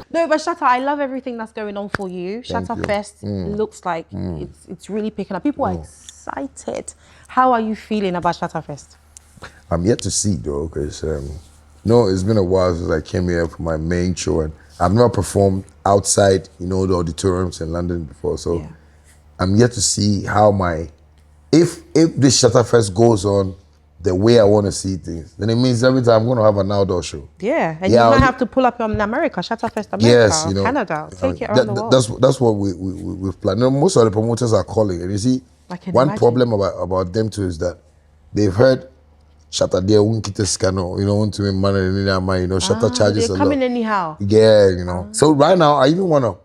No, but Shatta, I love everything that's going on for you. Shatta Fest looks like it's really picking up. People are excited. How are you feeling about Shatta Fest? I'm yet to see though, because it's been a while since I came here for my main show, and I've never performed outside, the auditoriums in London before. So I'm yet to see how if this Shattafest goes on the way I want to see things, then it means every time I'm going to have an outdoor show. Yeah, and you might have to pull up in America, Shattafest America, yes, Canada, take it around the world. That's what we've planned. Most of the promoters are calling, and you see, one problem about them too is that they've heard Shatta there won't get a scanner, want to make money, Shatta charges a lot. They're coming anyhow. Yeah, So right now, I even want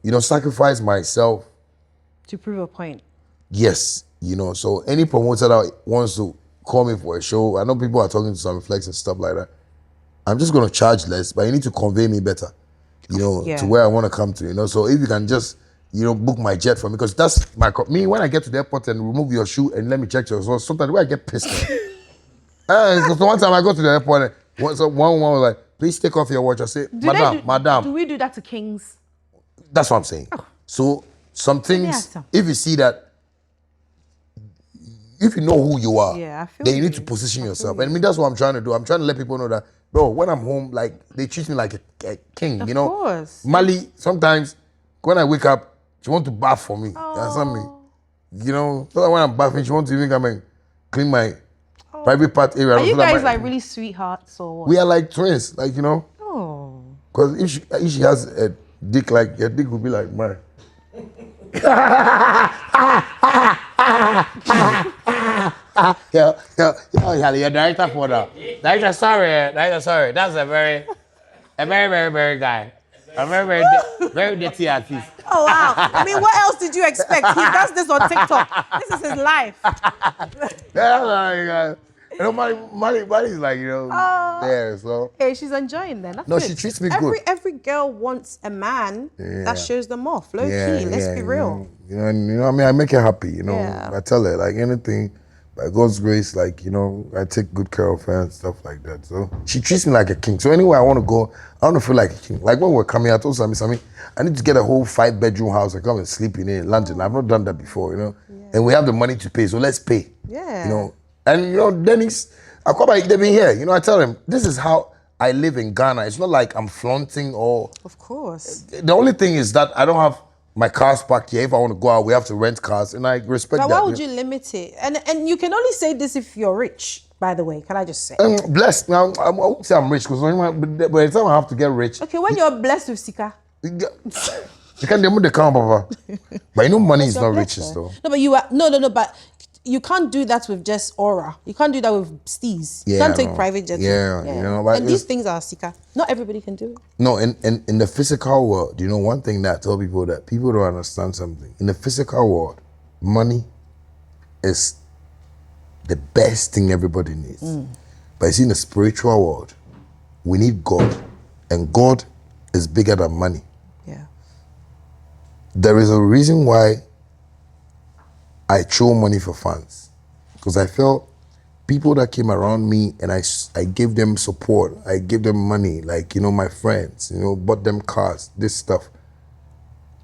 to, sacrifice myself. To prove a point. Yes, so any promoter that wants to call me for a show, I know people are talking to some flex and stuff like that. I'm just going to charge less, but you need to convey me better, to where I want to come to, So if you can just, book my jet for me, because that's me, when I get to the airport and remove your shoe and let me check your source, sometimes I get pissed. Because one time I go to the airport, and one was like, please take off your watch. I say, madam. Do we do that to kings? That's what I'm saying. Oh. So some things, if you see that, if you know who you are, then you need to position yourself. And I mean, that's what I'm trying to do. I'm trying to let people know that, bro, when I'm home, like, they treat me like a king, Of course. Mali, sometimes, when I wake up, she wants to bath for me. You understand me? So when I'm bathing, she wants to even come and clean my private part area. Are you guys like really sweethearts or what? We are like twins, like, Oh. Because if she has a dick, like, your dick would be like mine. Your director for that. Director, sorry. That's a very, very guy. A very dirty artist. Oh wow! I mean, what else did you expect? He does this on TikTok. This is his life. Money's like, there, so. Hey, she's enjoying then. That's no, good. she treats me good. Every girl wants a man that shows them off. Low key, let's be real. I mean, I make her happy, I tell her, like, anything, by God's grace, like, I take good care of her and stuff like that. So she treats me like a king. So anywhere I want to go, I want to feel like a king. Like when we're coming, I told Sammy, I need to get a whole 5-bedroom house and come and sleep in London. I've not done that before, And we have the money to pay, so let's pay. Yeah. And Dennis, they've been here. I tell them, this is how I live in Ghana. It's not like I'm flaunting or... Of course. The only thing is that I don't have my cars parked here. If I want to go out, we have to rent cars, and I respect that. Why would you limit it? And you can only say this if you're rich, by the way. Can I just say? Blessed. Now, I won't say I'm rich, because by the time I have to get rich... Okay, when you're blessed with Sika... You can't do the count, Papa. But money is not riches, though. No, but you are... No, but... You can't do that with just aura. You can't do that with steez. You can't take private jets. But and these things are Sika. Not everybody can do it. No, in the physical world, one thing that I tell people that people don't understand something. In the physical world, money is the best thing everybody needs. But you see, in the spiritual world, we need God. And God is bigger than money. Yeah. There is a reason why I throw money for fans, because I felt people that came around me and I gave them support, I gave them money, like, my friends, bought them cars, this stuff.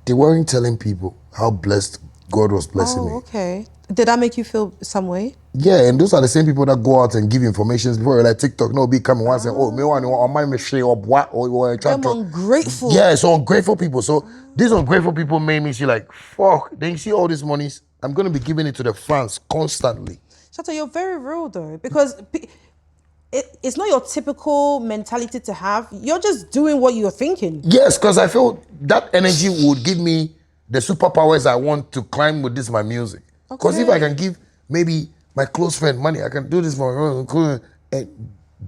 They weren't telling people how blessed God was blessing me. Oh, okay. Did that make you feel some way? Yeah, and those are the same people that go out and give information before, like TikTok, be coming once and, me want to share or what, or try to... ungrateful. Yeah, so ungrateful people. So these ungrateful people made me see like, fuck, then you see all these monies, I'm going to be giving it to the fans constantly. Shatta, you're very real though, because it's not your typical mentality to have. You're just doing what you're thinking. Yes, because I feel that energy would give me the superpowers I want to climb with my music. Because if I can give maybe my close friend money, I can do this for my...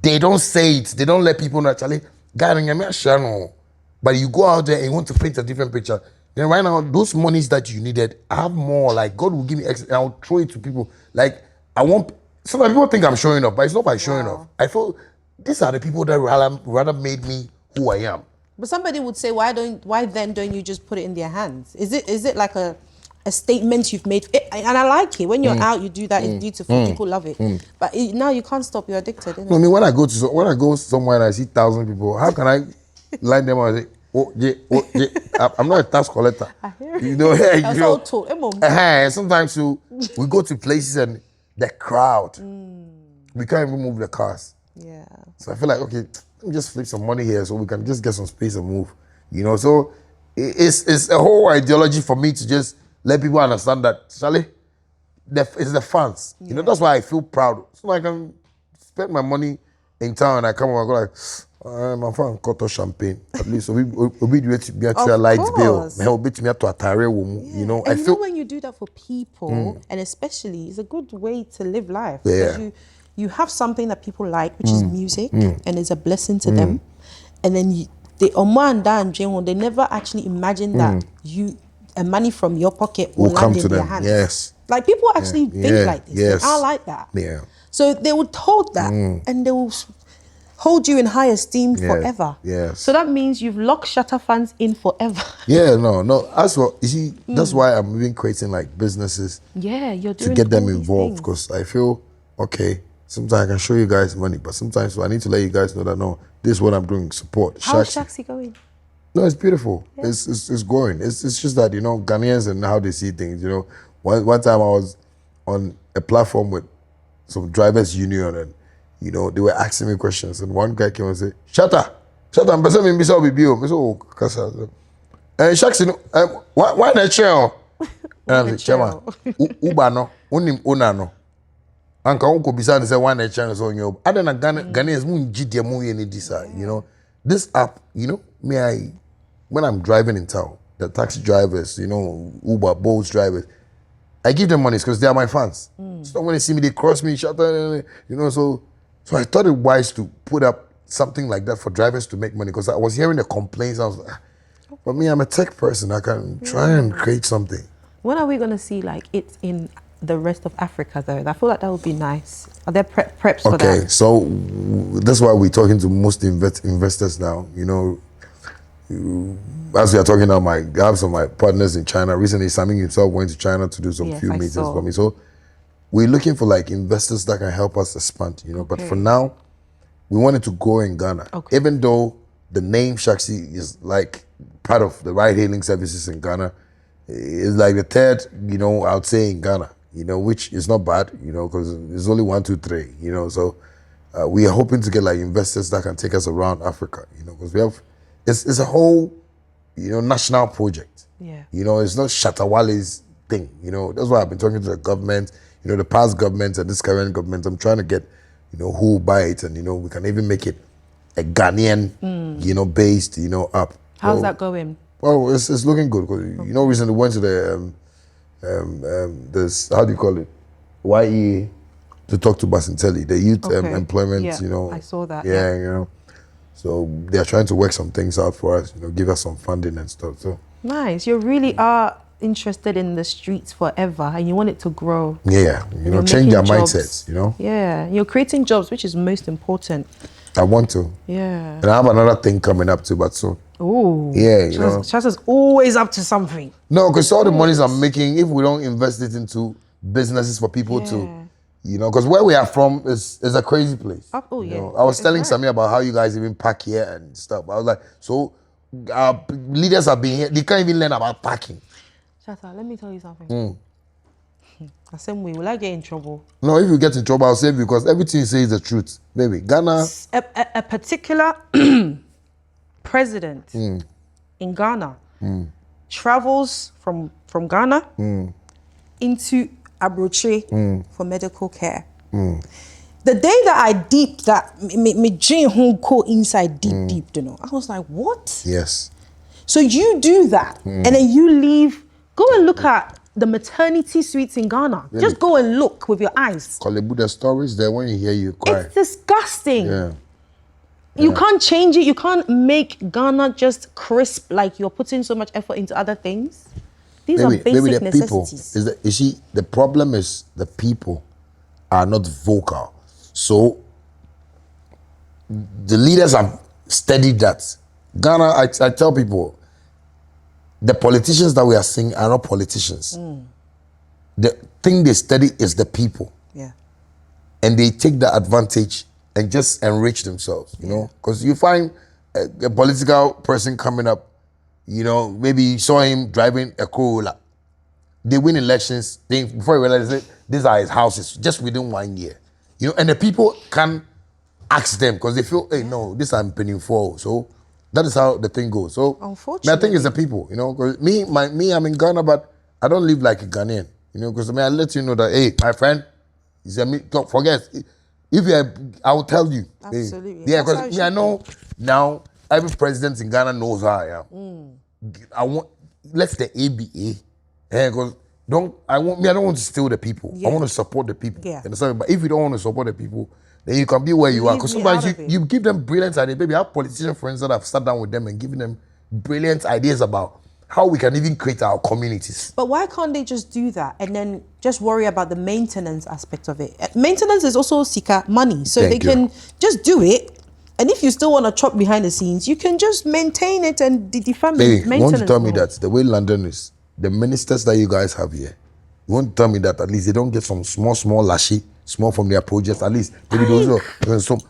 They don't say it. They don't let people know, actually, but you go out there and you want to paint a different picture. Then right now, those monies that you needed, I have more. Like, God will give me extra, and I'll throw it to people. Like, I want... Sometimes people think I'm showing off, but it's not by showing off. I feel these are the people that rather made me who I am. But somebody would say, why then don't you just put it in their hands? Is it like a statement you've made? And I like it. When you're out, you do that. It's beautiful. People love it. But now you can't stop. You're addicted. No, I mean, when I go somewhere and I see 1,000 people, how can I line them out and say, oh, yeah, oh, yeah. I'm not a tax collector. I hear it. You know, That's all told. Sometimes we go to places and the crowd, we can't even move the cars. Yeah. So I feel like, okay, let me just flip some money here so we can just get some space and move. You know, so it's a whole ideology for me to just let people understand that, Charlie, it's the fans. You know, that's why I feel proud. So I can spend my money in town and I come over and go like, my fan cut off champagne. At least we do it to be a light bill. We'll be to me to a tire woman. You know, and I feel when you do that for people, and especially, it's a good way to live life. Because you have something that people like, which is music, and it's a blessing to them. And then they never actually imagine that money from your pocket will land in their hands. Yes. Like people actually think like this. Yes. I like that. Yeah. So they would hold that and they will hold you in high esteem forever. Yes. So that means you've locked Shatta fans in forever. Yeah, no. As well, you see, that's why I'm even creating like businesses. Yeah, you're doing to get them involved, because I feel, okay, sometimes I can show you guys money, but sometimes I need to let you guys know that no, this is what I'm doing. Support. How's Shaxi going? No, it's beautiful. Yeah. It's growing. It's just that, you know, Ghanaians and how they see things. You know, one time I was on a platform with some drivers union, and you know they were asking me questions, and one guy came and said, Shatta, I'm person me bisa obi bio. Me say, oh, kasa. Shaxi, why not chair? And I said, Chairman, Uba no, unim una no. Anka unko bisa say why not chair so you. Other than Ghanaians mu njidi mu ye ni disa. You know, this app, you know, when I'm driving in town, the taxi drivers, you know, Uber, Bolts drivers, I give them money because they are my fans. So when they see me, they cross me, Shatta, you know, so I thought it wise to put up something like that for drivers to make money, because I was hearing the complaints. I was like, for me, I'm a tech person. I can try and create something. When are we going to see like it in the rest of Africa though? I feel like that would be nice. Are there preps for that? Okay, so that's why we're talking to most investors now, you know. As we are talking now, I have some of my partners in China. Recently, Sami himself went to China to do some few meetings for me. So we're looking for like investors that can help us expand, you know. But for now, we wanted to go in Ghana. Even though the name Shaxi is like part of the ride-hailing services in Ghana, it's like the third, you know, I would say in Ghana, you know, which is not bad, you know, because it's only 1, 2, 3, you know. So we are hoping to get like investors that can take us around Africa, you know, because we have, it's a whole, you know, national project. Yeah. You know, it's not Shatta Wale's thing, you know. That's why I've been talking to the government, you know, the past governments and this current government. I'm trying to get, you know, who will buy it, and, you know, we can even make it a Ghanaian, you know, based, you know, app. How's that going? Well, it's looking good, because, you know, recently went to the, this, how do you call it? YE, to talk to Basintelli, the youth employment, you know. I saw that. Yeah, you know. So they are trying to work some things out for us, you know, give us some funding and stuff. So nice. You really are interested in the streets forever, and you want it to grow. Yeah, you know, change their mindsets, you know. Yeah, you're creating jobs, which is most important. I want to. Yeah. And I have another thing coming up too, but soon. Oh. Yeah, you know. Shatta's always up to something. No, because all the monies I'm making, if we don't invest it into businesses for people to, you know, because where we are from is a crazy place. Oh, yeah. Know? I was telling Sammy about how you guys even park here and stuff. I was like, so our leaders have been here, they can't even learn about parking. Shatta, let me tell you something. The same way, will I get in trouble? No, if you get in trouble, I'll save you, because everything you say is the truth. Baby, Ghana. A particular president in Ghana travels from Ghana into Abroche for medical care. The day that I deeped that, me dream home go inside deep, you know, I was like, what? Yes. So you do that, and then you leave, go and look at the maternity suites in Ghana. Really? Just go and look with your eyes. Collabos, the stories there, when you hear, you cry. It's disgusting. Yeah. You can't change it. You can't make Ghana just crisp like you're putting so much effort into other things. These are basic necessities. People, you see, the problem is the people are not vocal. So the leaders have studied that. Ghana, I tell people, the politicians that we are seeing are not politicians. The thing they study is the people. Yeah. And they take that advantage and just enrich themselves, you know? Because you find a political person coming up, you know, maybe you saw him driving a Corolla. They win elections, before you realize it, these are his houses, just within 1 year. You know, and the people can ask them because they feel, hey, no, this I'm paying for. So that is how the thing goes. So unfortunately, I think it's the people, you know, because me, I'm in Ghana, but I don't live like a Ghanaian, you know, because I let you know that, hey, my friend, he said, forget, if you, I will tell you. Absolutely. Hey, yeah, because I know now every president in Ghana knows how I am. I want, let's the ABA, because I don't want to steal the people. I want to support the people. Yeah. But if you don't want to support the people, then you can be where you are. Because sometimes you give them brilliant ideas. Maybe I have politician friends that have sat down with them and given them brilliant ideas about how we can even create our communities. But why can't they just do that and then just worry about the maintenance aspect of it? Maintenance is also Sika money. So they can just do it. And if you still want to chop behind the scenes, you can just maintain it and defund maintenance. You want to tell me that the way London is, the ministers that you guys have here, you want to tell me that at least they don't get some small lashy, small from their projects, at least maybe those,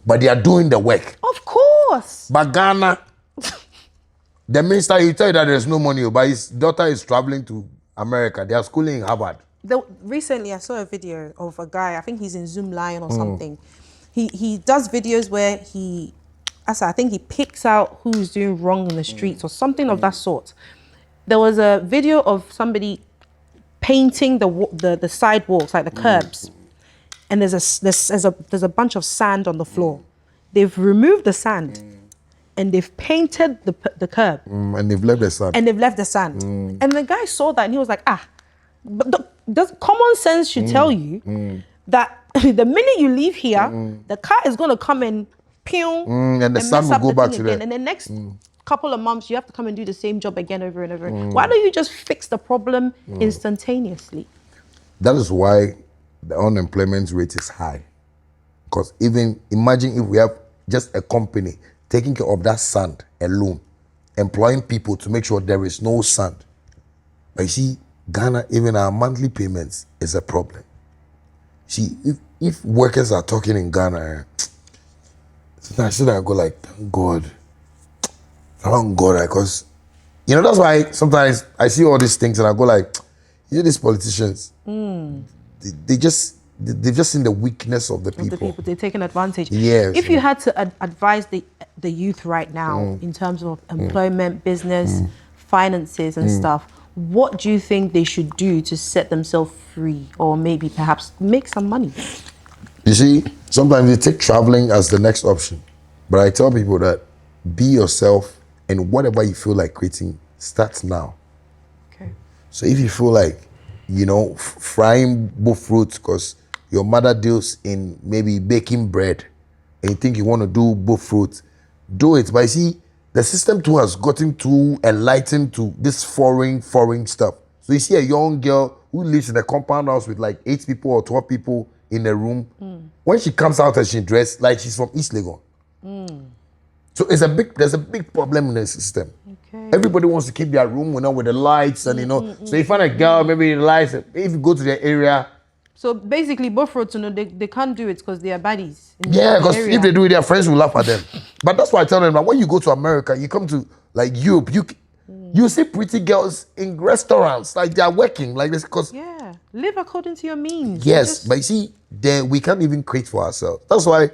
but they are doing the work. Of course. But Ghana, the minister, he tell you that there's no money, but his daughter is traveling to America. They are schooling in Harvard. Recently, I saw a video of a guy, I think he's in Zoom Lion or something. He does videos where I think he picks out who's doing wrong in the streets or something of that sort. There was a video of somebody painting the sidewalks, like the curbs, and there's a bunch of sand on the floor. They've removed the sand and they've painted the curb. And they've left the sand. And the guy saw that and he was like, but common sense should tell you that the minute you leave here, the car is going to come and and the sand will go back to them. And the next couple of months, you have to come and do the same job again over and over. Why don't you just fix the problem instantaneously? That is why the unemployment rate is high. Because even imagine if we have just a company taking care of that sand alone, employing people to make sure there is no sand. But you see, Ghana, even our monthly payments is a problem. See, if workers are talking in Ghana, sometimes I go like, thank God, because, you know, that's why sometimes I see all these things and I go like, you know, these politicians, they've just seen the weakness of the people. They're taking advantage. Yes. If you had to advise the youth right now in terms of employment, business, finances and stuff, what do you think they should do to set themselves free or maybe perhaps make some money? You see, sometimes they take traveling as the next option. But I tell people that be yourself and whatever you feel like creating, start now. Okay. So if you feel like, you know, frying both fruits because your mother deals in maybe baking bread and you think you want to do both fruits, do it. But you see, the system too has gotten too enlightened to this foreign stuff. So you see a young girl who lives in a compound house with like 8 people or 12 people in a room. When she comes out and she dressed like she's from East Legon. So there's a big problem in the system. Okay. Everybody wants to keep their room, you know, with the lights and, you know. So you find a girl, maybe the lights, if you go to the area. So basically, both roads, you know, they can't do it because they are baddies. Yeah, because if they do it, their friends will laugh at them. But that's why I tell them that when you go to America, you come to like Europe, you see pretty girls in restaurants, like they are working like this. Cause live according to your means. Yes, but you see, we can't even create for ourselves. That's why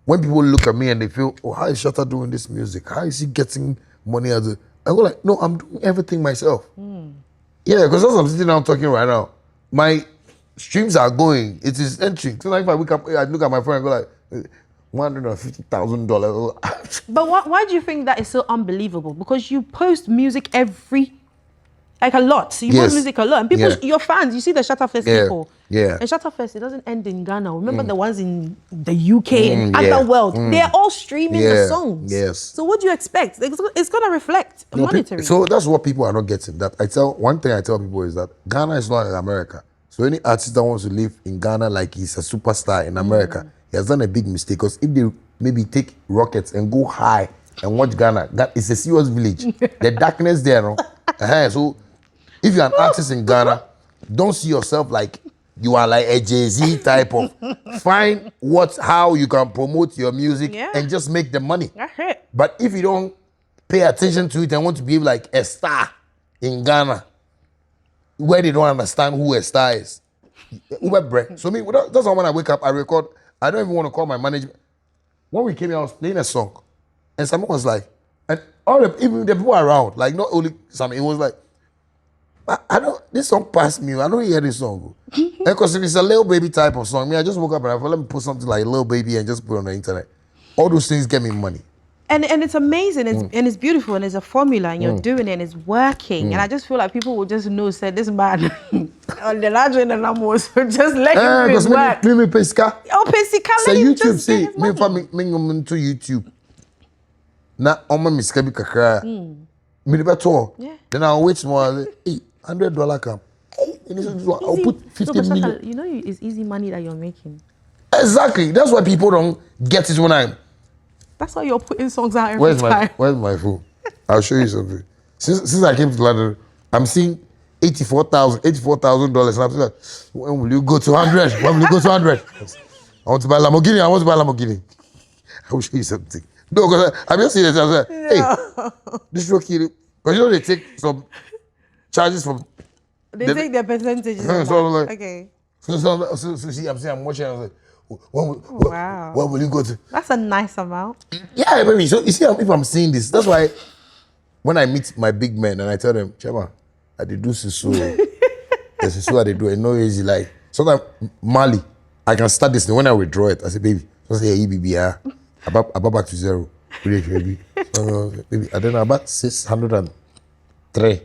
when people look at me and they feel, oh, how is Shatta doing this music? How is he getting money I go like, no, I'm doing everything myself. Yeah, because that's what I'm sitting down talking right now. My streams are going. It is entering. So like if I wake up, I look at my phone and go like, $150,000. But why do you think that is so unbelievable? Because you post music a lot. So you post music a lot. And people, your fans, you see the Shattafest people. Yeah. And Shattafest, it doesn't end in Ghana. Remember the ones in the UK and other world. They're all streaming the songs. Yes. So what do you expect? It's going to reflect monetary. So that's what people are not getting. One thing I tell people is that Ghana is not like America. So any artist that wants to live in Ghana like he's a superstar in America, he has done a big mistake. Because if they maybe take rockets and go high and watch Ghana, that is a serious village. The darkness there, no? So if you're an artist in Ghana, don't see yourself like you are like a Jay-Z type of. Find how you can promote your music and just make the money. That's it. But if you don't pay attention to it and want to be like a star in Ghana, where they don't understand who a star is. So me, that's why when I wake up, I record. I don't even want to call my management. When we came here, I was playing a song. And someone was like, and even the people around, like not only some, it was like, I don't, this song passed me. I don't hear this song. Because if it's a Lil Baby type of song, I just woke up and I thought, let me put something like Lil Baby and just put it on the internet. All those things get me money. And it's amazing, and it's beautiful, and it's a formula, and you're doing it, and it's working. And I just feel like people will just know, say, this man, on the larger than I'm so just let him do his work. Me pesca. Oh, pesca, let him just say, me to YouTube. Na oma miskabi kakra. Me beto. Then I'll wait more. Hey, $100 come. I'll put 50 million. You know, it's easy money that you're making. Exactly. That's why people don't get it when I'm. That's why you're putting songs out every time. Where's my phone? I'll show you something. Since I came to London, I'm seeing $84,000. And I'm like, when will you go to 100? When will you go to 100? I want to buy Lamborghini. I will show you something. No, because I'm just seeing this. I was like, hey, this rookie. Because you know they take some charges from. They take their percentages. So like, okay. So see, I'm watching. I was like, wow. When will you go to? That's a nice amount. Yeah, baby. So you see, if I'm seeing this, that's why when I meet my big men and I tell them, Chema, I did do susu. The susu I did do it. No easy. Like sometimes Mali, I can start this when I withdraw it. I say, baby, so say hey, EBB, about back to zero. Baby, I don't know about 603.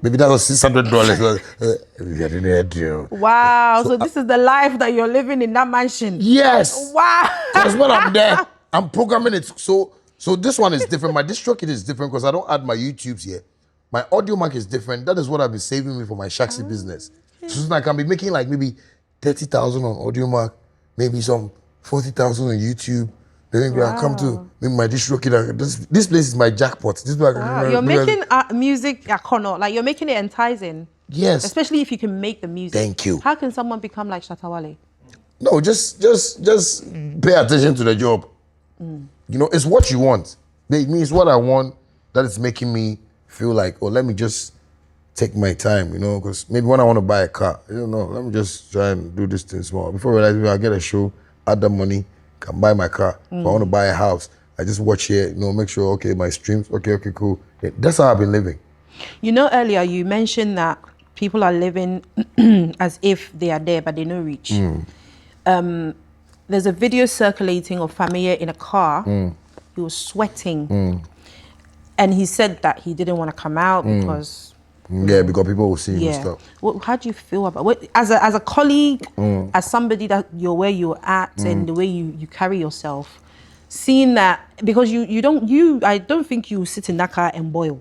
Maybe that was $600. Wow, so this is the life that you're living in that mansion. Yes. Wow. Because when I'm there, I'm programming it. So this one is different. My distro kit is different because I don't add my YouTubes here. My audio mark is different. That is what I've been saving me for my Shaxi business. So I can be making like maybe 30,000 on audio mark, maybe some 40,000 on YouTube. Then maybe I come to maybe my distro kit. This place is my jackpot. This is you're making music, like you're making it enticing. Yes. Especially if you can make the music. Thank you. How can someone become like Shatta Wale? No, just pay attention to the job. You know, it's what you want. It means what I want that is making me feel like, oh, let me just take my time, you know, because maybe when I want to buy a car, I don't know, let me just try and do this thing small. Before I realize, I get a show, add the money, can buy my car. If I want to buy a house, I just watch here, you know, make sure, okay, my streams, okay, cool. Yeah, that's how I've been living. You know, earlier you mentioned that people are living as if they are there, but they no reach. There's a video circulating of Famille in a car. He was sweating. And he said that he didn't want to come out because... Yeah, because people will see him and stuff. Well, how do you feel about it? As a colleague, as somebody that you're where you're at and the way you carry yourself, seeing that, because I don't think you sit in that car and boil.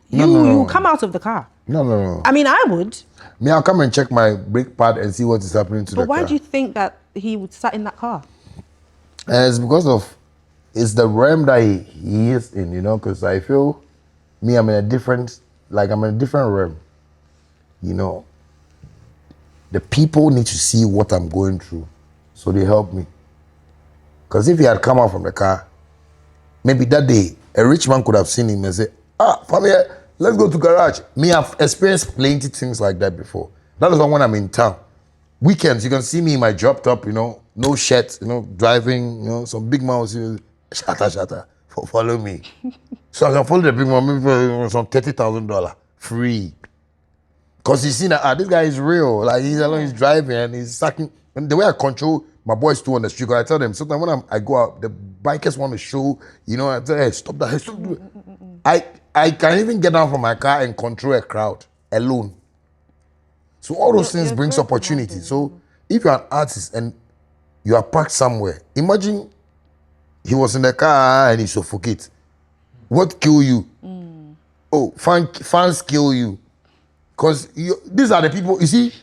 You come out of the car. No. I mean, I would. Me, I'll come and check my brake pad and see what is happening to the car. But why do you think that he would sit in that car? It's because of, it's the realm that he is in, you know, because I feel, I'm in a different realm, you know. The people need to see what I'm going through, so they help me. Because if he had come out from the car, maybe that day, a rich man could have seen him and say, family, let's go to garage. Me, I've experienced plenty things like that before. That is when I'm in town. Weekends, you can see me in my drop top, you know, no shirt, you know, driving, you know, some big man will say, Shatta, follow me. So I can follow the big man, maybe for some $30,000 free. Because you see that this guy is real. Like he's alone, he's driving and he's sucking. And the way I control my boys too on the street, I tell them sometimes when I go out, the bikers want to show, you know, I tell hey, stop that, hey, stop that. I can even get down from my car and control a crowd alone. So all those things brings opportunity. So if you're an artist and you are parked somewhere, imagine he was in the car and he suffocates. What kill you? Oh, fans kill you. Because these are the people, you see,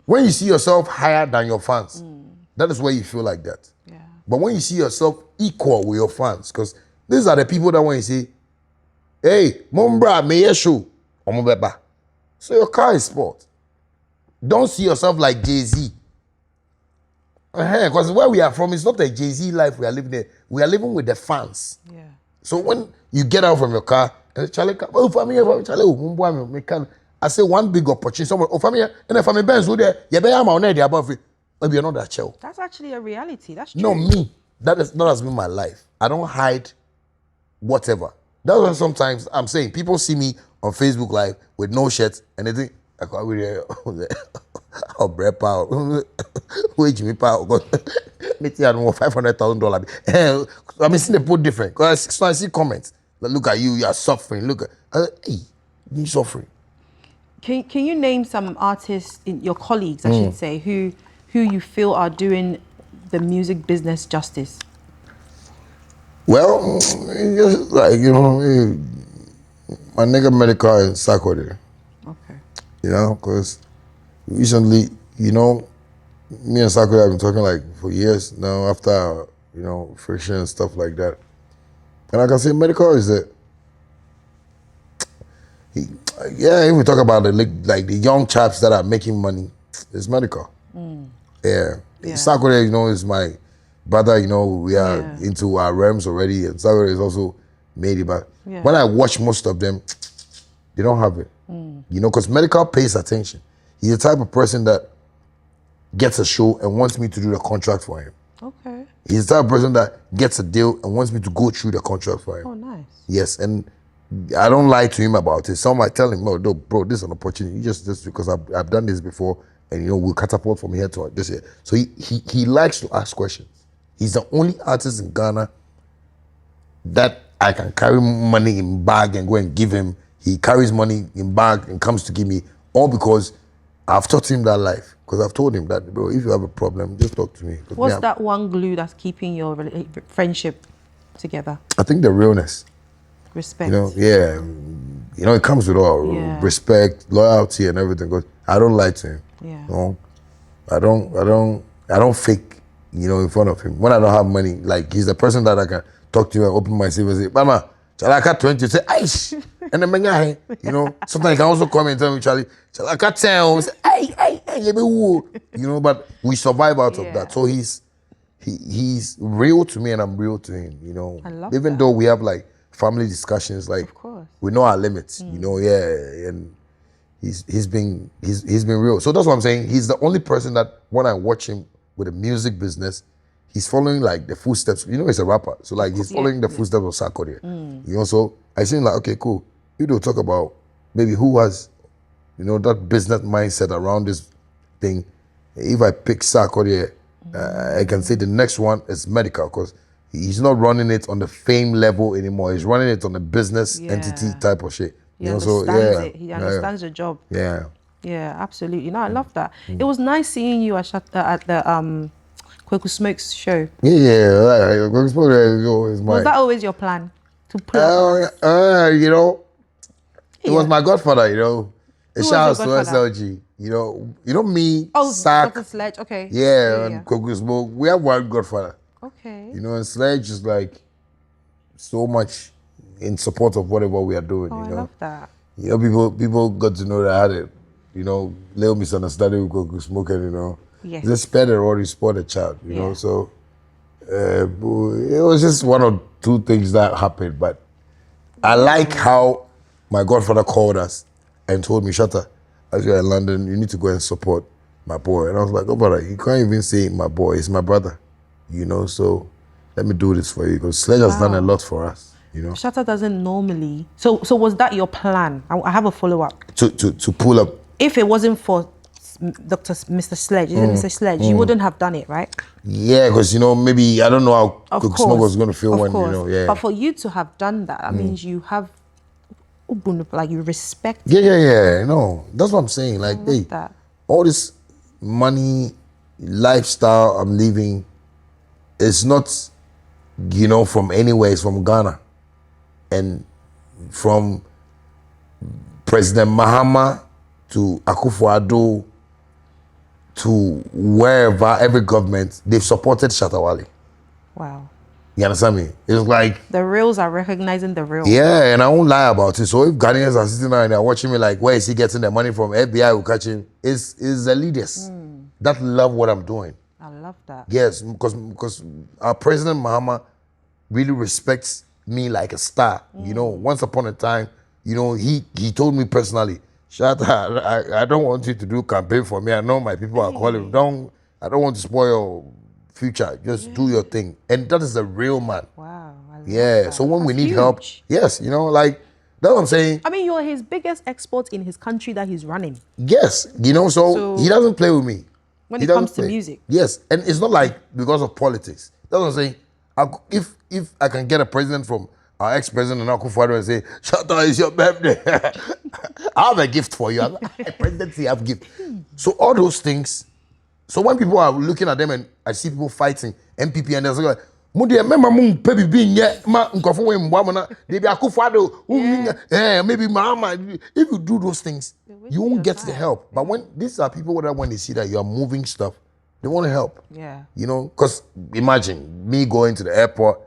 when you see yourself higher than your fans, that is where you feel like that. Yeah. But when you see yourself equal with your fans, because these are the people that when you say, hey, Mombra, may show, so your car is sport. don't see yourself like Jay-Z. Because where we are from, it's not a Jay-Z life we are living there. We are living with the fans. Yeah. So when you get out from your car, and Charlie, oh, family, Charlie, I say one big opportunity. Someone, oh, family, and if I'm a Benz, you better am on there above it. Maybe you're not that chill. That's actually a reality. That's true. No, me. That has been my life. I don't hide whatever. That's why sometimes I'm saying people see me on Facebook Live with no shirt and they think, I can't really oh, bread power. Wage me power. Me tell you $500,000. I mean, see they put different. Because I see comments. Like, look at you, you are suffering. Look at, hey, you suffering. Can you name some artists, your colleagues, I should say, who you feel are doing the music business justice? Well, just like, you know, my nigga Medikal and Sakode. Okay. You know, because recently, you know, me and Sakode have been talking like for years now after, you know, friction and stuff like that. And I can say Medikal is that, if we talk about like the young chaps that are making money, it's Medikal. Yeah. Sakode, you know, is my brother, you know, we are into our realms already, and Sakode is also made it, but when I watch most of them, they don't have it. You know, because Medikal pays attention. He's the type of person that gets a show and wants me to do the contract for him. Okay. He's the type of person that gets a deal and wants me to go through the contract for him. Oh, nice. Yes, and I don't lie to him about it. Some might tell him, no, bro, this is an opportunity. Just because I've done this before, and you know, we'll catapult from here to this here. So he likes to ask questions. He's the only artist in Ghana that I can carry money in bag and go and give him. He carries money in bag and comes to give me, all because I've taught him that life. Because I've told him that, bro, if you have a problem, just talk to me. What's that one glue that's keeping your friendship together? I think the realness. Respect. You know, you know, it comes with all respect, loyalty, and everything. Because I don't lie to him. Yeah. You know? I don't fake, you know, in front of him. When I don't have money, like he's the person that I can talk to and open my CV and say, Mama, Chalaka 20, say, Aish. And then, you know, sometimes he can also come and tell me, Charlie, Chalaka 10, say, hey, you know, but we survive out of that. So he's real to me and I'm real to him, you know. I love Even that. though we have like family discussions, like we know our limits, you know, and he's been real. So that's what I'm saying. He's the only person that when I watch him with the music business, he's following like the footsteps. You know, he's a rapper, so like he's following the footsteps of Sakode. You know, so I seem like, okay, cool. You don't talk about maybe who has, you know, that business mindset around this thing. If I pick Sakode, I can say the next one is Medikal, because he's not running it on the fame level anymore. He's running it on the business entity type of shit. He understands it. He understands the job. Yeah. Yeah, absolutely. No, I love that. It was nice seeing you at the Kweku Smoke's show. Yeah. Kweku Smoke is my... Was that always your plan? To pull up? You know, it was my godfather, you know. Who Shout out was to your SLG. You know me, Oh, Sack. Dr. Sledge, okay. And Kweku Smoke. We have one godfather. Okay. You know, and Sledge is like so much in support of whatever we are doing, you know. I love that. You know, people got to know that I had it, you know, little misunderstanding with Kweku Smoke, and you know, just spare the rod, you spoil the child, you know. So it was just one or two things that happened, but I like how my godfather called us and told me, Shatta, as you're in London, you need to go and support my boy. And I was like, oh, brother, you can't even say my boy, it's my brother, you know, so let me do this for you, because Sledge has done a lot for us. You know? Shatta doesn't normally. So was that your plan? I have a follow-up. To pull up. If it wasn't for Mr. Sledge, Mr. Sledge, you wouldn't have done it, right? Yeah, because you know, maybe I don't know how Kweku Smoke was going to feel when you know. But for you to have done that, that means you have, like, you respect. Yeah. No, that's what I'm saying. Like, hey, all this money, lifestyle I'm living, it's not, you know, from anywhere. It's from Ghana. And from President Mahama to Akufo-Addo to wherever, every government, they've supported Shatta Wale. Wow. You understand me? It's like the reals are recognizing the real. Yeah, and I won't lie about it. So if Ghanaians are sitting there and they're watching me like, where is he getting the money from? FBI will catch him. Is the leaders that love what I'm doing. I love that. Yes, because our President Mahama really respects me like a star. You know, once upon a time, you know, he told me personally, Shatta, I don't want you to do campaign for me. I know my people are calling. I don't want to spoil your future. Just do your thing. And that is a real man. Wow. I love that. So when we need help, yes, you know, like, that's what I'm saying. I mean, you're his biggest export in his country that he's running. Yes, you know, so he doesn't play with me. When it comes to music. Yes, and it's not like because of politics. That's what I'm saying. If I can get a president from our ex-president Akufo-Addo and say, Shatta, it's your birthday. I have a gift for you. A presidency, I have a gift. So all those things. So when people are looking at them and I see people fighting MPP and they're like, maybe Mama. If you do those things, you won't get the help. But when these are people that when they see that you are moving stuff, they want to help. Yeah. You know, because imagine me going to the airport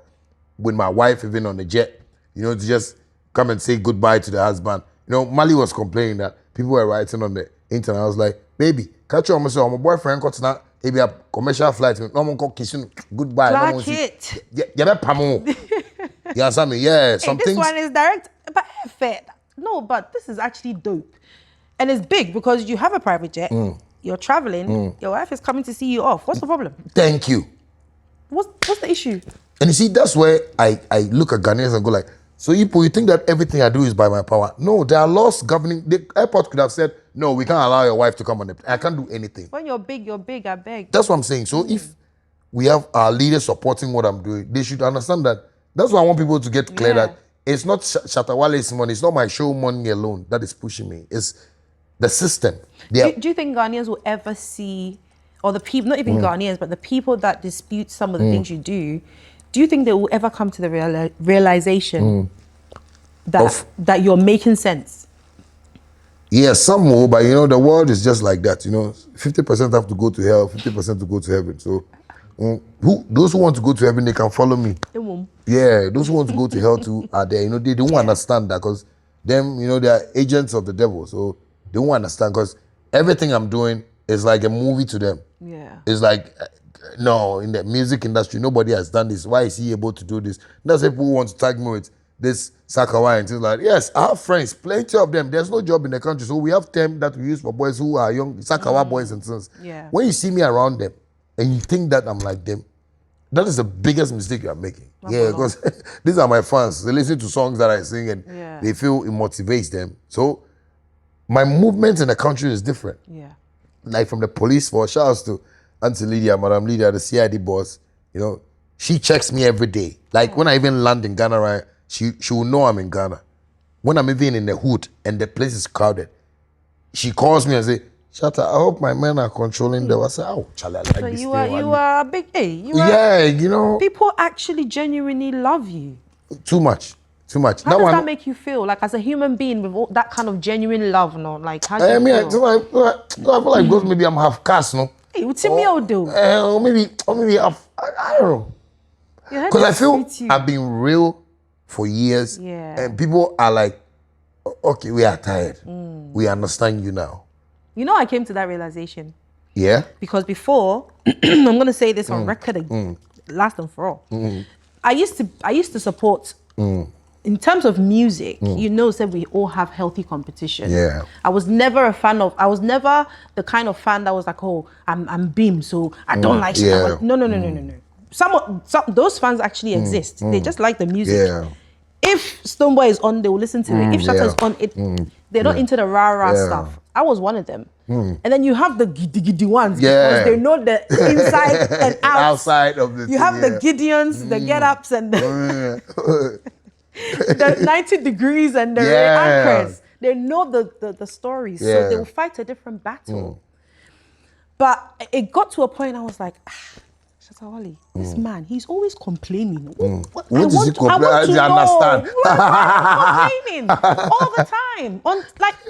with my wife even on the jet, you know, to just come and say goodbye to the husband. You know, Mali was complaining that people were writing on the internet. I was like, baby, catch on myself. My boyfriend got to maybe a commercial flight. No one call kissing goodbye. Black it. You understand me? Yeah. Hey, this one is direct, but fair. No, but this is actually dope. And it's big because you have a private jet. You're traveling. Your wife is coming to see you off. What's the problem? Thank you. What's the issue? And you see, that's where I look at Ghanaians and go like, so you think that everything I do is by my power? No, there are laws governing. The airport could have said, no, we can't allow your wife to come on the plane. I can't do anything. When you're big, I beg. That's what I'm saying. So if we have our leaders supporting what I'm doing, they should understand that. That's why I want people to get clear that it's not Shatta Wale's money. It's not my show money alone that is pushing me. It's the system. Do you think Ghanaians will ever see, or the people, not even Ghanaians, but the people that dispute some of the things you do you think they will ever come to the realization that you're making sense? Yeah, some will, but you know, the world is just like that. You know, 50% have to go to hell, 50% to go to heaven. So those who want to go to heaven, they can follow me. Yeah, those who want to go to hell too are there. You know, they don't understand that because them, you know, they are agents of the devil. So they won't understand because everything I'm doing is like a movie to them. Yeah. It's like, no, in the music industry, nobody has done this. Why is he able to do this? That's why people want to tag me with this Sakawai and things like, yes, I have friends, plenty of them. There's no job in the country. So we have term that we use for boys who are young, Sakawa boys and sons. Yeah. When you see me around them and you think that I'm like them, that is the biggest mistake you're making. Because these are my fans. They listen to songs that I sing and they feel it motivates them. So my movement in the country is different. Yeah. Like from the police force, shout outs to Auntie Lydia, Madam Lydia, the CID boss, you know, she checks me every day. Like when I even land in Ghana, right, she will know I'm in Ghana. When I'm even in the hood and the place is crowded, she calls me and say, Shatta, I hope my men are controlling them. I say, oh, Charlie, I like so this you thing. You are a big A. You know. People actually genuinely love you. Too much. How does that make you feel? Like as a human being with all that kind of genuine love, no? Like how do you feel? I feel like because maybe I'm half caste, no? Hey, what's me out do? Or maybe I don't know. Because I feel I've been real for years, and people are like, okay, we are tired. We understand you now. You know, I came to that realization. Yeah. Because before, I'm gonna say this on record again, last and for all. I used to support. In terms of music, you know, said we all have healthy competition. Yeah. I was never the kind of fan that was like, oh, I'm Beam, so I don't like Shatta. No. Some those fans actually exist. They just like the music. Yeah. If Stonebwoy is on, they will listen to it. If Shatta is on, they're not into the rah stuff. I was one of them. And then you have the giddy ones because they know the inside and outside of the. You have the Gideons, the get-ups, and the 90 degrees and the anchors. They know the stories, so they will fight a different battle. But it got to a point I was like, Shatta Wale, this man, he's always complaining. What does he complain? I understand. Complaining all the time.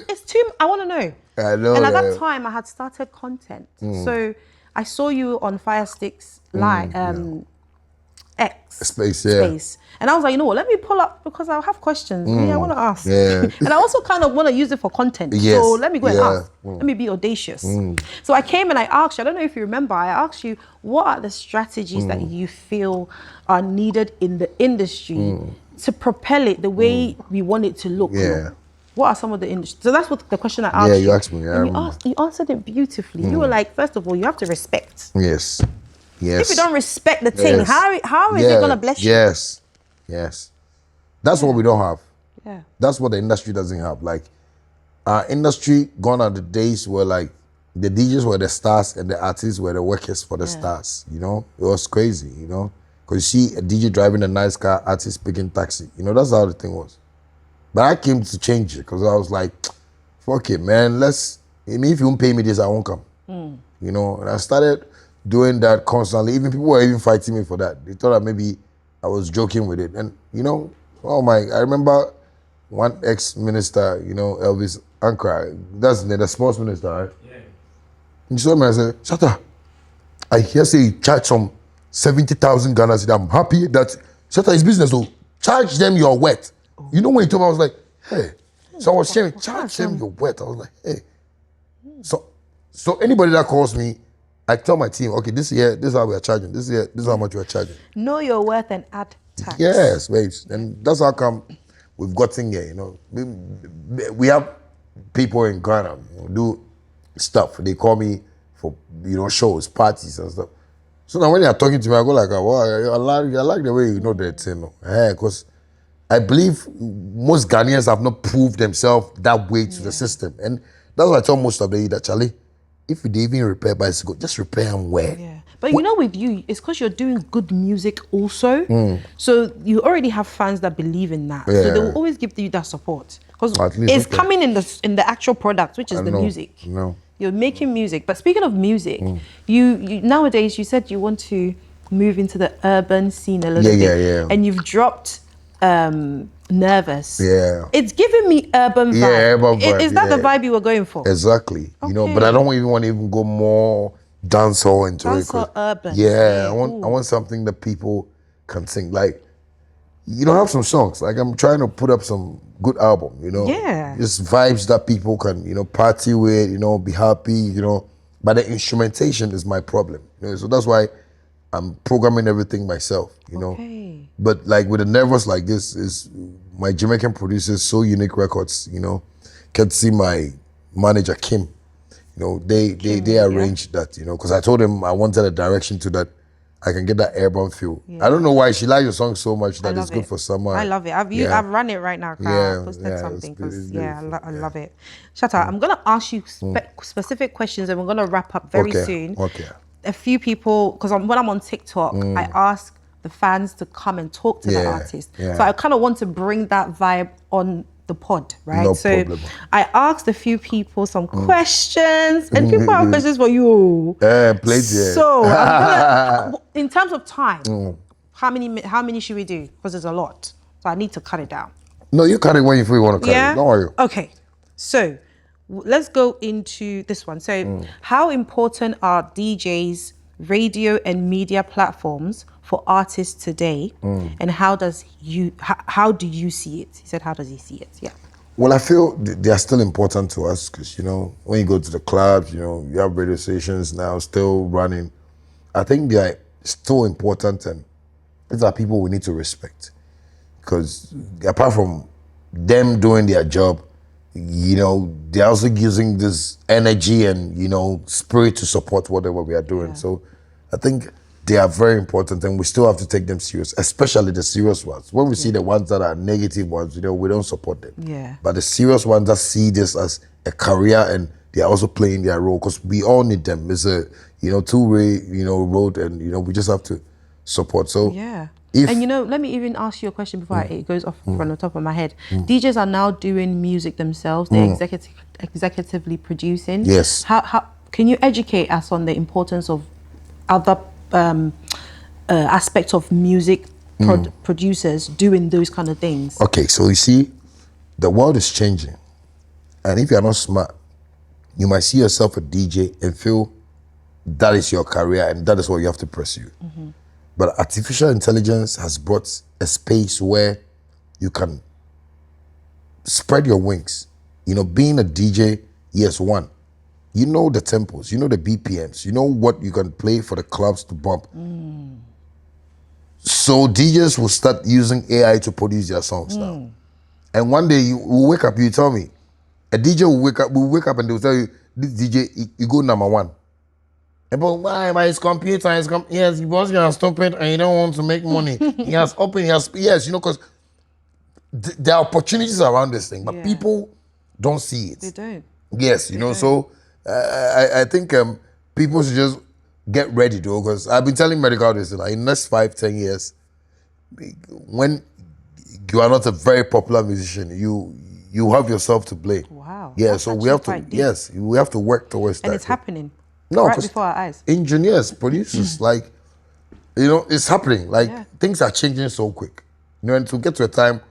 It's too. I want to know. I know. And at that time, I had started content, so I saw you on Fire Sticks live. space. And I was like, you know what, let me pull up because I'll have questions. I want to ask. Yeah. And I also kind of want to use it for content. Yes. So let me go and ask. Let me be audacious. So I came and I asked you, I don't know if you remember, I asked you, what are the strategies that you feel are needed in the industry to propel it the way we want it to look? Yeah. What are some of the industry? So that's what the question I asked you. Yeah, you asked me. And you answered it beautifully. You were like, first of all, you have to respect. Yes. Yes. If you don't respect the thing, how is it going to bless you? Yes. Yes. That's what we don't have. Yeah. That's what the industry doesn't have. Like, our industry, gone are the days where, like, the DJs were the stars and the artists were the workers for the stars, you know? It was crazy, you know? Because you see a DJ driving a nice car, artist picking taxi. You know, that's how the thing was. But I came to change it because I was like, fuck it, man. If you won't pay me this, I won't come. You know, and I started doing that constantly. Even people were even fighting me for that. They thought that maybe I was joking with it. And, you know, I remember one ex-minister, you know, Elvis Ankara, that's the sports minister, right? Yeah. And he saw me and said, Shatta, I hear say you charge some 70,000 Ghana. I'm happy that Shatta is business, so charge them your worth. You know when he told me, I was like, hey. So I was sharing, charge them your worth. I was like, hey. So anybody that calls me, I tell my team, okay, this year, this is how we are charging. This year, this is how much we are charging. Know your worth and add tax. Yes, babes. And that's how come we've gotten here, you know. We have people in Ghana who do stuff. They call me for, you know, shows, parties and stuff. So now when they are talking to me, I go like, wow, I like the way you know that, you know. Because I believe most Ghanaians have not proved themselves that way to the system. And that's why I tell most of them that, Charlie, if they even repair bicycle, just repair them well. Yeah. But you know, with you, it's because you're doing good music also. So you already have fans that believe in that. Yeah. So they will always give you that support. Because it's coming in the actual product, which is the music. No. You're making music. But speaking of music, you nowadays, you said you want to move into the urban scene a little bit. Yeah. And you've dropped Nervous. Yeah. It's giving me urban vibe. Yeah, urban vibe. Is that the vibe you were going for? Exactly. You know, but I don't even want to go more dancehall into it. Dancehall urban. Yeah, I want something that people can sing. Like, you know, have some songs. Like, I'm trying to put up some good album, you know? Yeah. Just vibes that people can, you know, party with, you know, be happy, you know. But the instrumentation is my problem. You know? So that's why I'm programming everything myself, you know. But like with the Nervous like this, is my Jamaican producers, So Unique Records, you know, can see my manager Kim. You know, they arranged that, you know, because I told them I wanted a direction to that I can get that airborne feel. Yeah. I don't know why she likes your song so much that it's good for summer. I love it. I've run it right now. I posted something because I love it. Shatta, I'm gonna ask you specific questions and we're gonna wrap up very soon. Okay. A few people, because when I'm on TikTok, I ask the fans to come and talk to the artist. So I kind of want to bring that vibe on the pod, right? No problem. I asked a few people some questions, and people have questions for you. So I'm gonna, in terms of time, how many should we do? Because there's a lot, so I need to cut it down. No, you cut it when you feel you want to cut it. Don't worry. Okay, so let's go into this one. So how important are DJs, radio and media platforms for artists today, and how do you see it? He said, how does he see it? Yeah. Well, I feel they are still important to us because, you know, when you go to the clubs, you know, you have radio stations now still running. I think they are still important, and these are people we need to respect because apart from them doing their job, you know, they're also using this energy and, you know, spirit to support whatever we are doing. So I think they are very important and we still have to take them serious, especially the serious ones. When we see the ones that are negative ones, you know, we don't support them. Yeah. But the serious ones that see this as a career and they are also playing their role because we all need them. It's a, you know, two-way, you know, road and, you know, we just have to support. So and you know, let me even ask you a question before it goes off from the top of my head. DJs are now doing music themselves. They're executively producing. Yes. How can you educate us on the importance of other aspects of music producers doing those kind of things? Okay, so you see, the world is changing. And if you're not smart, you might see yourself a DJ and feel that is your career and that is what you have to pursue. But artificial intelligence has brought a space where you can spread your wings. You know, being a DJ, yes, one. You know the tempos, you know the BPMs, you know what you can play for the clubs to bump. So DJs will start using AI to produce their songs now. And one day you will wake up, you tell me, a DJ will wake up and they will tell you, this DJ, you go number one. But why? By his computer, yes, he was gonna stop it and he don't want to make money. He has opened, yes, you know, because there are opportunities around this thing, but people don't see it. They don't. Yes, you know, so I think people should just get ready though, because I've been telling Medikal this, like, in the next 5-10 years, when you are not a very popular musician, you have yourself to blame. Wow. Yeah, so we have to, we have to work towards that. And it's happening. No, right before our eyes. Engineers, producers, like, you know, it's happening. Like, things are changing so quick. You know, and to get to a time,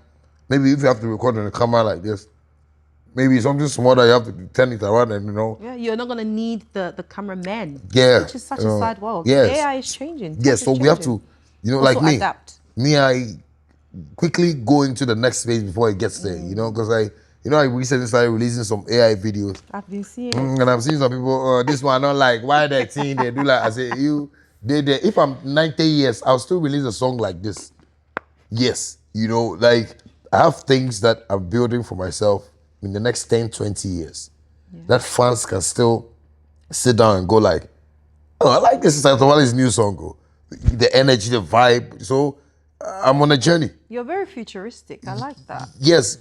maybe if you have to record on a camera like this, maybe something small that you have to turn it around and, you know. Yeah, you're not going to need the cameraman. Yeah. Which is such a sad world. Yes. AI is changing. Yes, so we have to, you know, also like adapt. I quickly go into the next phase before it gets there, you know, because I recently started releasing some AI videos. I've been seeing and I've seen some people, this one I don't like, why that thing, they do like, I say, if I'm 90 years, I'll still release a song like this. Yes, you know, like, I have things that I'm building for myself in the next 10, 20 years. That fans can still sit down and go like, oh, I like this Shatta Wale's new song. Go. The energy, the vibe. So I'm on a journey. You're very futuristic. I like that. Yes.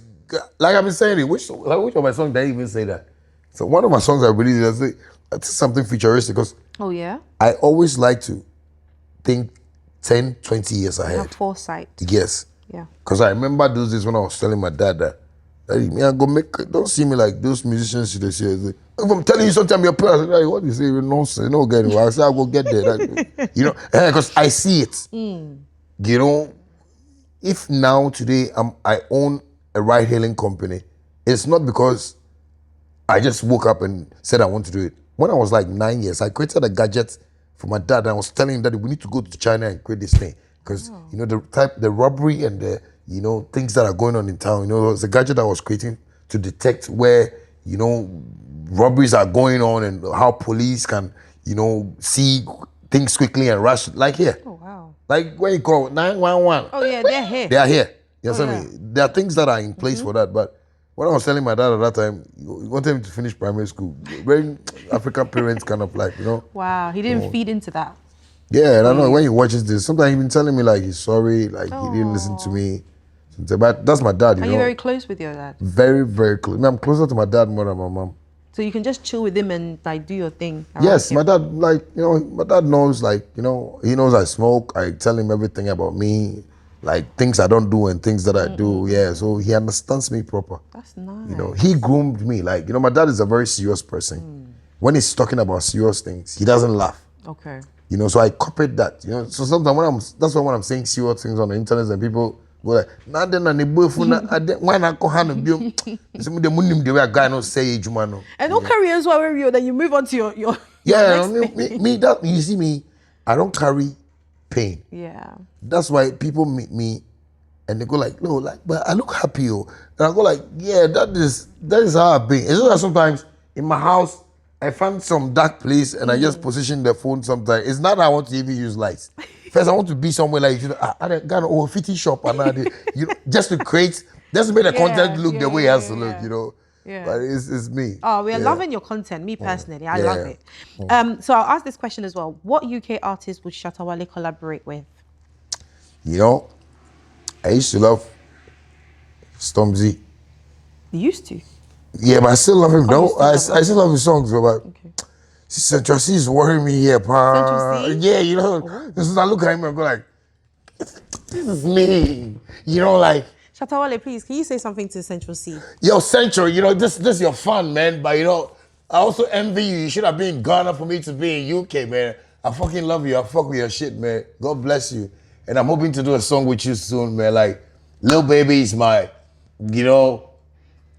Like I've been saying it. Which of my songs did I even say that? So one of my songs I released, that's something futuristic because oh yeah? I always like to think 10, 20 years ahead. Have foresight. Yes. Yeah. Because I remember those days when I was telling my dad that, me, I go don't see me like those musicians should say. If I'm telling you sometimes your parents, like, what do you say? Nonsense, you know, get it. I say I go get there. You know, because I see it. You know, if now today I own a ride-hailing company, it's not because I just woke up and said I want to do it. When I was like 9 years, I created a gadget for my dad, and I was telling him that we need to go to China and create this thing. Because, you know, the robbery and the, you know, things that are going on in town, you know, it's a gadget I was creating to detect where, you know, robberies are going on and how police can, you know, see things quickly and rush, like here. Oh, wow. Like when you call 911. Oh, yeah, they're here. They are here. You know what I mean? There are things that are in place for that, but when I was telling my dad at that time, he wanted him to finish primary school. Very African parents kind of like, you know. Wow, he didn't feed into that. Yeah, and I know when he watches this, sometimes he's been telling me like he's sorry, like he didn't listen to me. But that's my dad, you know. Are you very close with your dad? Very, very close. I'm closer to my dad more than my mom. So you can just chill with him and like do your thing. Yes, my dad, like, you know, my dad knows, like, you know, he knows I smoke. I tell him everything about me, like things I don't do and things that I do. Yeah, so he understands me proper. That's nice. You know, he groomed me. Like, you know, my dad is a very serious person. When he's talking about serious things, he doesn't laugh. Okay. You know, so I copied that. You know, so sometimes that's why when I'm saying serious things on the internet and people go like, nah, then the boyfriend, why not go hand some of the money the way a guy not say Jumano. And don't carry as well with you, then you move on to your yeah, me that you see me, I don't carry pain. Yeah. That's why people meet me and they go like, no, like, but I look happy, oh. And I go like, yeah, that is how I've been. It's just that sometimes in my house I find some dark place and I just position the phone sometimes. It's not that I want to even use lights. First, I want to be somewhere like, you know, I got a fitting shop and you know, just to make the content look the way it has to look, you know. Yeah. But it's me. Oh, we're loving your content. Me personally, I love it. So I'll ask this question as well. What UK artist would Shatta Wale collaborate with? You know, I used to love Stormzy. You used to? Yeah, but I still love him. No, I still love his songs. But okay. Central C is worrying me here, pa. Yeah, you know, this is I look at him and go like, this is me. You know, like. Shatta Wale, please, can you say something to Central C? Yo, Central, you know, this is your fun, man. But you know, I also envy you. You should have been in Ghana for me to be in UK, man. I fucking love you. I fuck with your shit, man. God bless you. And I'm hoping to do a song with you soon, man. Like, Lil Baby is my, you know,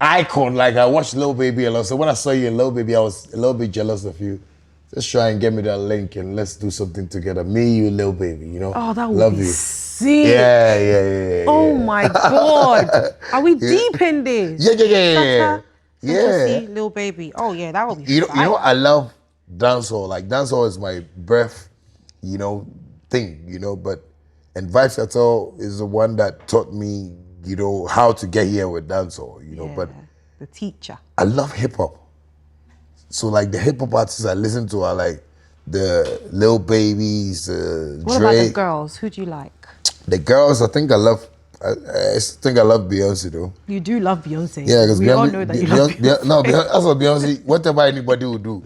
icon. Like, I watched Lil Baby a lot. So when I saw you in Lil Baby, I was a little bit jealous of you. Just try and get me that link and let's do something together. Me, you, Lil Baby, you know? Oh, that would Love be you. sick. Yeah. Oh my God. Are we deep in this? Yeah. Shatta, Lil Baby. Oh yeah, that would be You know, fire. I love dancehall. Like dancehall is my breath, you know, thing, you know, and Vibe Shatta is the one that taught me, you know, how to get here with dancehall, you know, but the teacher. I love hip hop. So like the hip hop artists I listen to are like the Lil Babies, What Dre. about the girls? Who do you like? The girls, I think I love Beyonce though. You do love Beyonce. Yeah, because we all know that you love Beyonce. No, that's what Beyonce, whatever anybody will do,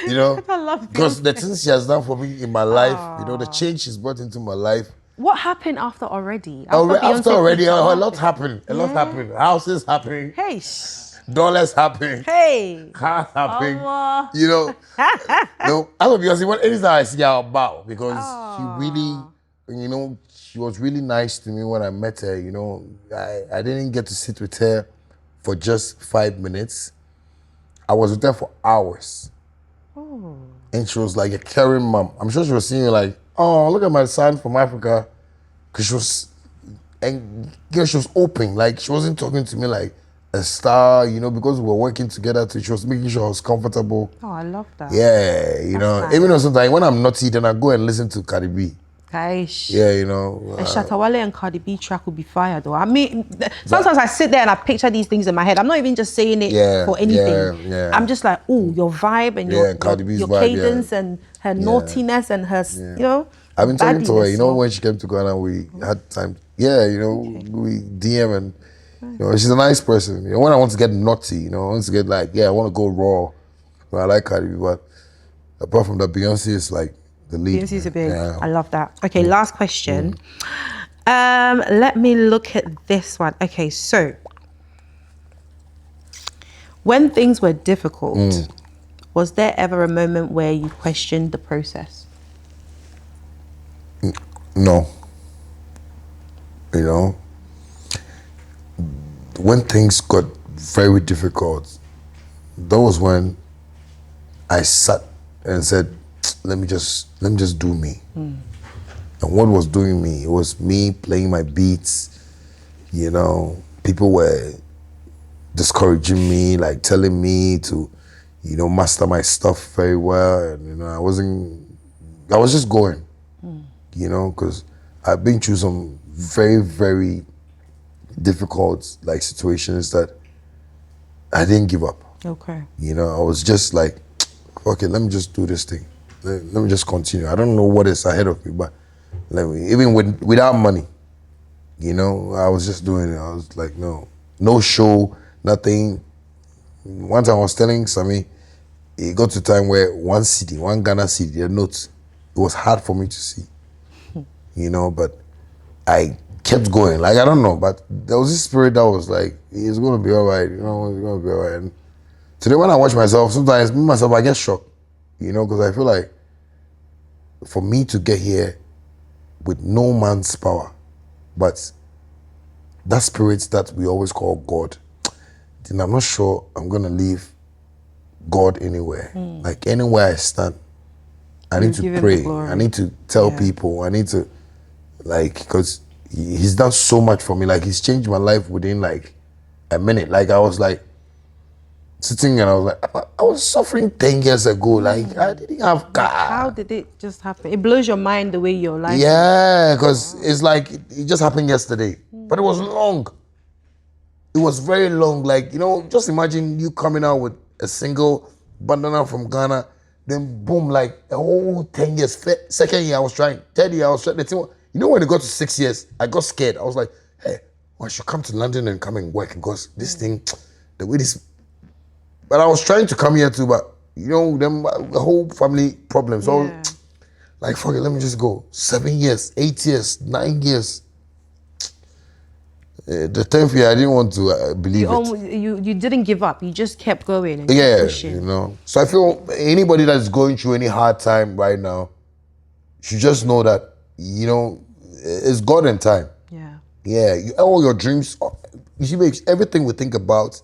you know? I love Beyonce. Because the things she has done for me in my life, you know, the change she's brought into my life. What happened after already? After already, a lot happened. A lot happened. Houses happened. Hey. Dollars happened. Hey. Cars happened. You know, no, I love Beyonce. What anything I see her about, because she really, you know, she was really nice to me when I met her. You know, I didn't get to sit with her for just 5 minutes. I was with her for hours. Oh. And she was like a caring mom. I'm sure she was seeing like, oh, look at my son from Africa. Because she was, and you know, she was open. Like, she wasn't talking to me like a star, you know, because we were working together too. She was making sure I was comfortable. Oh, I love that. Yeah, you know. Nice. Even though sometimes when I'm naughty, then I go and listen to Cardi B. Gosh. Yeah, you know. A Shatta Wale and Cardi B track would be fire though. I mean, sometimes I sit there and I picture these things in my head. I'm not even just saying it for anything. Yeah. I'm just like, oh, your vibe and your cadence and her naughtiness and her, you know. I've been talking to her, you know, when she came to Ghana, we had time. Yeah, you know, we DM and, you know, she's a nice person. You know, when I want to get naughty, you know, I want to get like, I want to go raw. Well, I like Cardi B, but apart from that, Beyonce is like the lead. Beyonce's a big, I love that. Okay, last question. Let me look at this one. Okay, so when things were difficult, was there ever a moment where you questioned the process? No. You know, when things got very difficult, that was when I sat and said, let me just do me. And what was doing me? It was me playing my beats. You know, people were discouraging me, like telling me to, you know, master my stuff very well. And, you know, I was just going, you know, because I've been through some very, very difficult, like, situations that I didn't give up. Okay. You know, I was just like, okay, let me just do this thing. Let me just continue. I don't know what is ahead of me, but even without money, you know, I was just doing it. I was like, no show, nothing. One time I was telling Sammy, it got to a time where one Ghana city, the notes, it was hard for me to see, you know, but I kept going. Like, I don't know, but there was this spirit that was like, it's going to be all right, you know, it's going to be all right. And today when I watch myself, sometimes I get shocked, you know, because I feel like for me to get here with no man's power, but that spirit that we always call God, then I'm not sure I'm going to leave God anywhere. Like, anywhere I stand, I need to pray. I need to tell people. I need to, like, because he's done so much for me. Like, he's changed my life within, like, a minute. Like, I was, like, sitting and I was like, I was suffering 10 years ago. Like, I didn't have car. How did it just happen? It blows your mind the way your life. Yeah, because it's like, it just happened yesterday. But it was long. It was very long. Like, you know, just imagine you coming out with a single bandana from Ghana, then boom, like a whole 10 years. Second year I was trying, third year I was trying. You know, when it got to 6 years, I got scared. I was like, hey, I should come to London and come and work, because this thing, the way this. But I was trying to come here too, but you know, the whole family problems. So like, fuck it, let me just go. 7 years, 8 years, 9 years. The 10th year, I didn't want to believe it. You didn't give up. You just kept going and kept pushing. You know. So I feel anybody that's going through any hard time right now should just know that, you know, it's God and time. Yeah. Yeah. All your dreams, you see, everything we think about,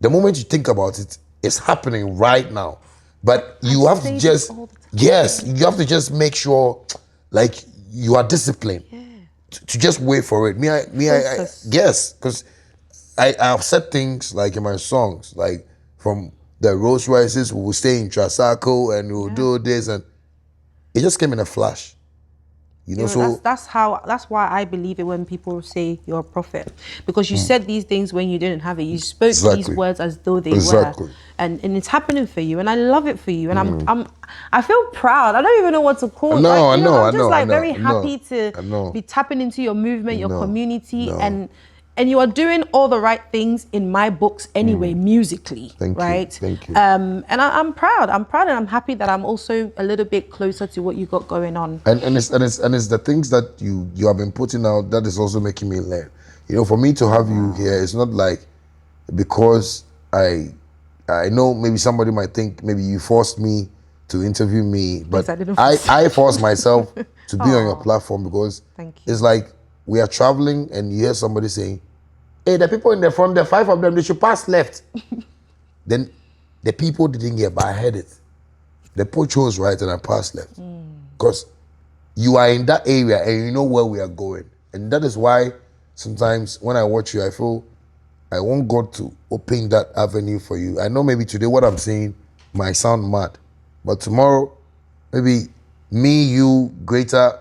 the moment you think about it, it's happening right now. But you have to just, yes, you have to just make sure, like, you are disciplined to just wait for it. I yes, because I've said things like in my songs, like from the Rolls Royces, we will stay in Trasaco and we will do this, and it just came in a flash. You know, so that's why I believe it when people say you're a prophet, because you said these things when you didn't have it. You spoke these words as though they were, and it's happening for you, and I love it for you, and I feel proud. I don't even know what to call it. No, like, I'm just very happy to be tapping into your movement, your community, and you are doing all the right things in my books anyway, musically, right? Thank you. And I'm proud. I'm proud, and I'm happy that I'm also a little bit closer to what you got going on. And it's the things that you have been putting out that is also making me learn. You know, for me to have you here, it's not like because I know maybe somebody might think maybe you forced me to interview me, but I forced myself to be on your platform because it's like we are traveling and you hear somebody saying, hey, the people in the front, the 5 of them, they should pass left. Then the people didn't get, but I heard it. The people chose right and I passed left. Because you are in that area and you know where we are going. And that is why sometimes when I watch you, I feel I want God to open that avenue for you. I know maybe today what I'm saying might sound mad, but tomorrow, maybe me, you, Greater,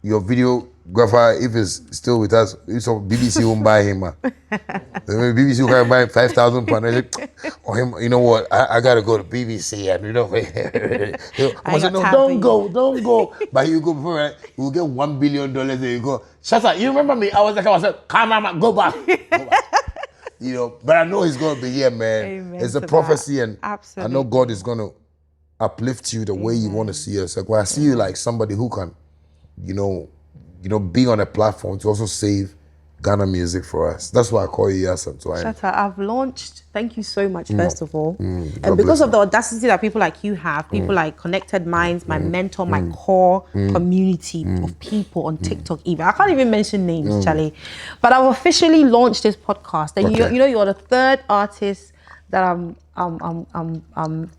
your videographer, if it's still with us, so BBC won't buy him. Maybe BBC will buy 5,000 pounds. Or him, you know what? I gotta go to BBC and I said, no, don't go. But you go before, right? We'll get $1 billion. There you go. Shatta, you remember me? I was like, come on, go back. You know, but I know he's gonna be here, man. Amen. It's a prophecy, and I know God is gonna uplift you the way you want to see yourself. Well, I see you like somebody who can, you know, be on a platform to also save Ghana music for us. That's why I call you Yassam. Shatta, I've launched. Thank you so much, first of all. And because of the audacity that people like you have, people like Connected Minds, my mentor, my core community of people on TikTok even. I can't even mention names, Charlie. But I've officially launched this podcast. And you know, you're the third artist that I'm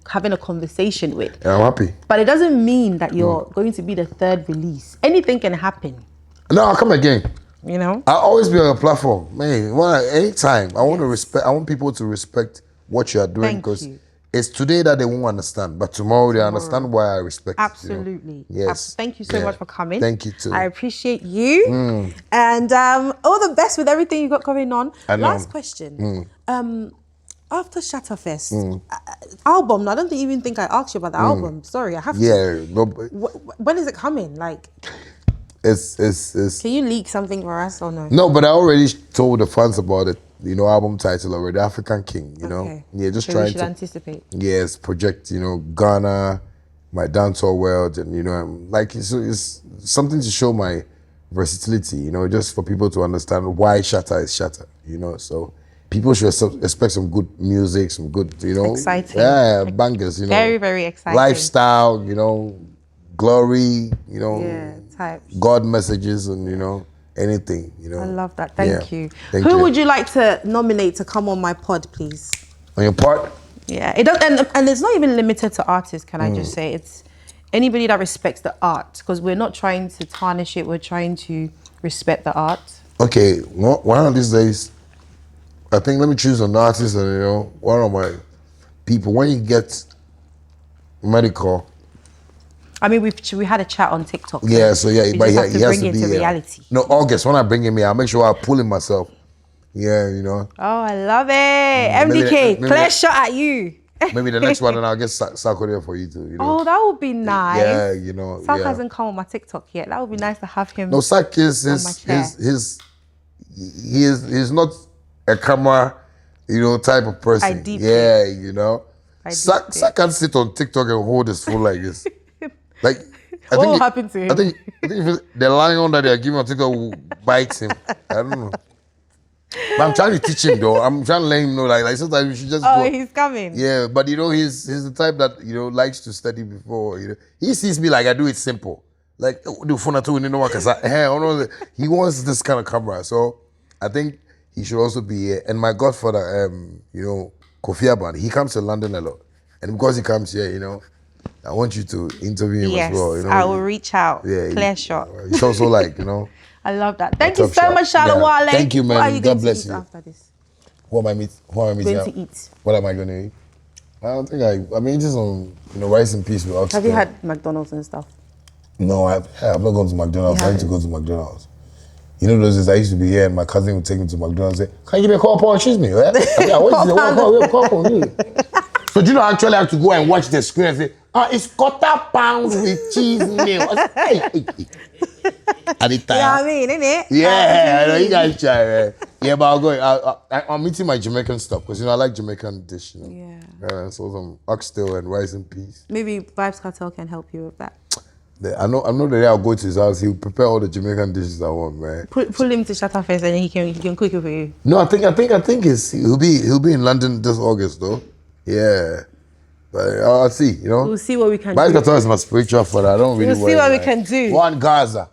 having a conversation with. Yeah, I'm happy. But it doesn't mean that you're going to be the third release. Anything can happen. No, I'll come again. You know? I'll always be on a platform. Man, anytime. I want to respect, I want people to respect what you are doing, because it's today that they won't understand, but tomorrow they understand why I respect. Absolutely. You know? Yes. Thank you so much for coming. Thank you too. I appreciate you. And all the best with everything you got going on. Last question. After Shattafest, album, I don't even think I asked you about the album. Sorry, I have to. Yeah. When is it coming? Like, it's can you leak something for us or no? No, but I already told the fans about it. You know, album title already, African King. You know, just so trying we should to anticipate. Yes, project. You know, Ghana, my dancehall world, and you know, like it's something to show my versatility. You know, just for people to understand why Shatta is Shatta. You know, so people should expect some good music, some good, you know, exciting, bangers. You know, very, very exciting lifestyle. You know, glory. You know, type God messages, and you know, anything. You know, I love that. Thank you. Thank Who you. would you like to nominate to come on my pod, please? On your part? Yeah, it does, and it's not even limited to artists. Can I just say it's anybody that respects the art, because we're not trying to tarnish it. We're trying to respect the art. Okay, one of these days, I think let me choose an artist, and you know, one of my people. When you get Medikal. I mean, we had a chat on TikTok. Yeah, so yeah, but he has to be reality. No, August, when I bring him here, I'll make sure I pull him myself. Yeah, you know. Oh, I love it. MDK, clear shot at you. Maybe the next one, and I'll get Sako there for you too. You know? Oh, that would be nice. Yeah, you know. Sak hasn't come on my TikTok yet. That would be nice to have him. No, Sak is he's not a camera, you know, type of person. Yeah, you know. Sak can't sit on TikTok and hold his phone like this. Like, what will happen to him? I think if the lion that they are giving on TikTok will bite him. I don't know. But I'm trying to teach him though. I'm trying to let him know, like sometimes you should just go. Oh, he's coming. Yeah, but you know, he's the type that, you know, likes to study before. You know, he sees me like I do it simple. Like the phone too, you know what? He wants this kind of camera. So I think he should also be here. And my godfather, you know, Kofi Aban, he comes to London a lot. And because he comes here, you know, I want you to interview him as well. You know, I will reach out. Yeah, clear shot. It's also like, you know. I love that. Thank you so much, Shatta Wale. Thank you, man. What are you God going bless to eat you. after this? What am I going to eat? What am I going to eat? I don't think I mean, just on, you know, rice and peas with oxtail. Have you had McDonald's and stuff? No, I've not gone to McDonald's. I need to go to McDonald's. You know those days I used to be here and my cousin would take me to McDonald's and say, can you give me a call upon? Excuse me. Right? So do you know I actually have to go and watch the screen and say, it's quarter pound with cheese meal. I said, hey. At the time. You know what I mean, innit? Yeah, I know you guys try, right? Yeah, but I'll go. I'm eating my Jamaican stuff because, you know, I like Jamaican dish, you know. Yeah. So some oxtail and rice and peas. Maybe Vibes Cartel can help you with that. I know the day I'll go to his house, he'll prepare all the Jamaican dishes I want, man. Pull him to Shattafest and he can cook it for you. No, I think he'll be in London this August though. Yeah. But I'll see, you know. We'll see what we can do. Vibes Cartel is my spiritual father. I don't really We'll see what we can do. One Gaza.